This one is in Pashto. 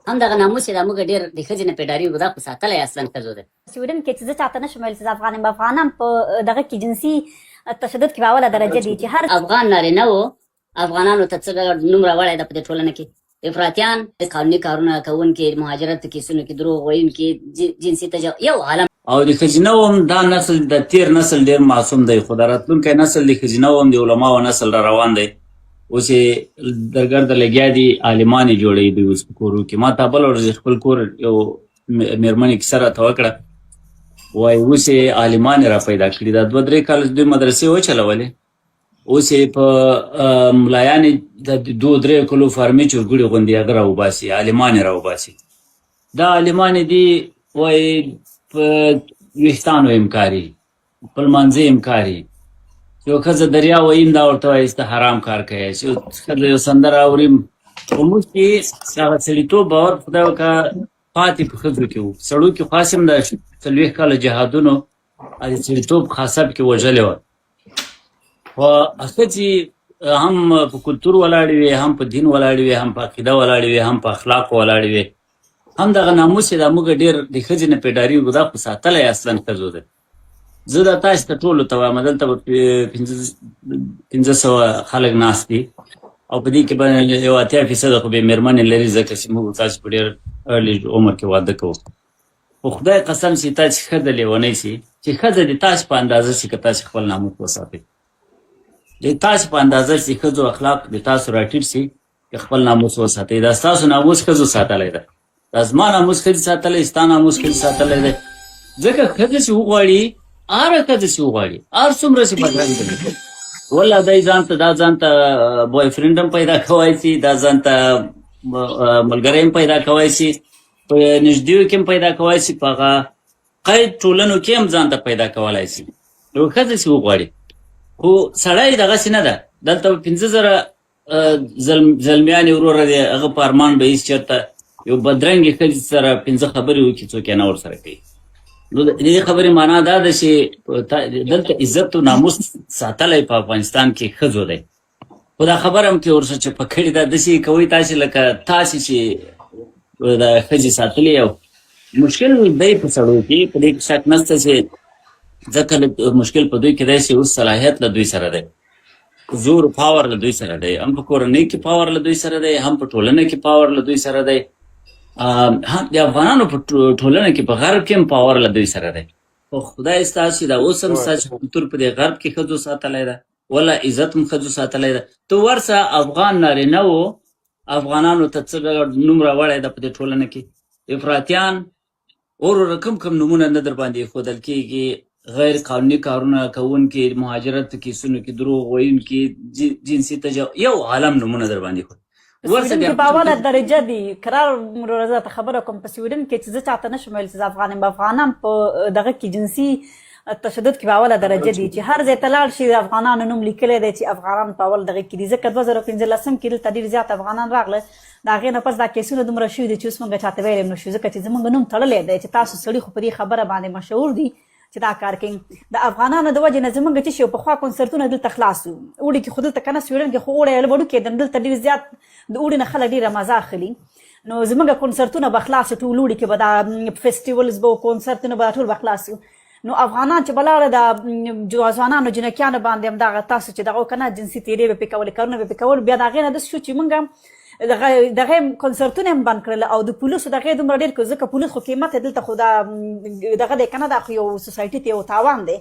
همدغه ناموس یې دا موږ ډېر د ښځې نه پیډاري وکړو دا خو ساتلی اصلا ښځو ده. سویډن کې چې زه چاته نشم ویلی چې افغانان په دغه کې جنسي تشدد کې په اوله درجه دي چې هر افغان نارینه وو افغانانو ته څه نوم راوړی ده په دې ټولنه کې افراطیان د قانوني کارونه کوونکي مهاجرت کیسونو کې دروغ ویونکي جنسي یو عالم او د ښځینه هم دا نسل د تیر نسل ډېر معصوم دی خو د راتلونکی نسل د ښځینه هم د علماو نسل را روان دی. اوس یې درګرده لګیا دي عالمان یې جوړوي دوی اوس په کورو کې. ما ته بله ورځ خپل کور یو مېرمنې کیسه راته وکړه وایي اوس یې عالمان یې را پیدا کړي دا 2-3 کاله دوی مدرسې وچلولې اوس یې په ملایانې د 2-3 کلو فارمي چورګوړي غوندې هغه راوباسي عالمان یې راوباسي. دا عالمان یې دي وایي په ویښتانو امکاري په لمانځه امکاري یو ښځه دریا ویم دا ورته وایي ته حرام کار کوې چې ښځه یو سندره اوریم په موږ کې هغه سړیتوب باور خدای وکړه پاتې په ښځو کې و. سړو کې خاص هم د 40 کاله جهادونو د سړیتوب خاصب کې وژلې وه خو ښځې هم په کلتور ولاړې وې هم په دین ولاړې وې هم په عقیده ولاړې وې هم په اخلاقو ولاړې وې. همدغه ناموس یې دا موږ ډېر د ښځې نه پیډاري وکړو دا خو ساتلی اصلا ښځو ده. زه دا تاسو ته ټولو ته وایم دلته به 500 خلک ناست دي او په دې کې به یو 80% خو بې مېرمنې لري ځکه چې موږ تاسو په ډېر ارلی عمر کې واده کوو. خو خدای قسم چې تاسو ښځه لیونی سي چې ښځه د تاسو په اندازه سي که تاسو خپل ناموس وساتئ د تاسو په اندازه چې ښځو اخلاق د تاسو راټیټ سي که خپل ناموس وساتئ. دا ستاسو ناموس ښځو ساتلی ده دا زما ناموس ښځې ساتلی ستا ناموس ښځې ساتلی دی ځکه ښځه چې وغواړي هره ښځه چې وغواړي هر څومره چې بدرنګ دی والله دی ځان ته بوای فرینډ هم پیدا کولی شي دا ځان ته ملګری هم پیدا کولی شي په نږدېو کې هم پیدا کولی شي په هغه قید ټولنو کې هم ځان ته پیدا کولی شي یو ښځه چې وغواړي. خو سړی دغسې نه ده دلته 50,000 زلمیانې وروره دی هغه په ارمان به هېڅ چېرته یو بدرنګې ښځې سره 5 خبرې وکړي څوک یې نه ورسره کوي. نو د دې خبرې معنا دا ده چې دلته عزت و ناموس ساتلی په افغانستان کې ښځو دی. خو دا خبره هم کې ورسره چې په کړې ده داسې کوئ تاسې لکه تاسې چې د ښځې ساتلي او مشکل دی په سړو کې په دې کې شک نشته چې ځکه مشکل په دوی کې دی چې اوس صلاحیت له دوی سره دی زور پاور له دوی سره دی هم په کورنۍ کې پاور له دوی سره دی هم په ټولنه کې پاور له دوی سره دی د افغانانو په ټولنه کې په غرب کې هم پاور له دوی سره دی. خو خدای ستاسو دا اوس هم ستاسو کلتور په دې غرب کې ښځو ساتلی ده ولا عزت هم ښځو ساتلی ده. ته ورسه افغان نارینه وو افغانانو ته څه نوم راوړی ده په دې ټولنه کې افراطیان ورو کم نومونه نه در باندې ایښودل کېږي غیر قانوني کارونه کوونکي مهاجرت کیسونو کې دروغ ویونکي جنسي یو عالم نومونه در باندې ایښود. سویډن کې په اوله درجه دي قرار زه ته خبره کوم په سویډن کې چې زه چاته نشم ویلی چې افغانان په دغه کې جنسي تشدد کې په اوله درجه دي چې هر ځای ته لاړ شي د افغانانو نوم لیکلی دی چې افغانان په اول دغه کې دي ځکه 2015 کې دلته ډېر زیات افغانان راغله د هغې نه پس دا کیسونه دومره شوي دي چې اوس موږ چاته ویلی هم نه شو ځکه چې زموږ نوم تړلی دی چې تاسو سړي خو په دې خبره باندې مشهور دي چې دا کار کوي. د افغانانو د وجې نه زموږ چې شي پخوا کنسرتونه دلته خلاص وو اوړي کې خو دلته که نه سویډن کې خو اوړی وړوکی دی دلته ډېر زیات د اوړي نه خلک ډېره مزه اخلي نو زموږ کنسرتونه به خلاص ټول اوړي کې به دا فیسټیولز به کنسرتونه به ټول به خلاص وو. نو افغانان چې به لاړه د ځوانانو جنکیانو باندې همدغه تاسو چې دغه که نه جنسي تېرې به پرې کولې کارونه به پرې کول بیا د هغې نه داسې شو چې موږ دغه کنسرتونه هم بند کړل او د پولیسو دغې دومره ډېر کړو ځکه پولیس خو قیمت یې دلته خو دغه دی که نه دا خو یو سوسایټي ته یو تاوان دی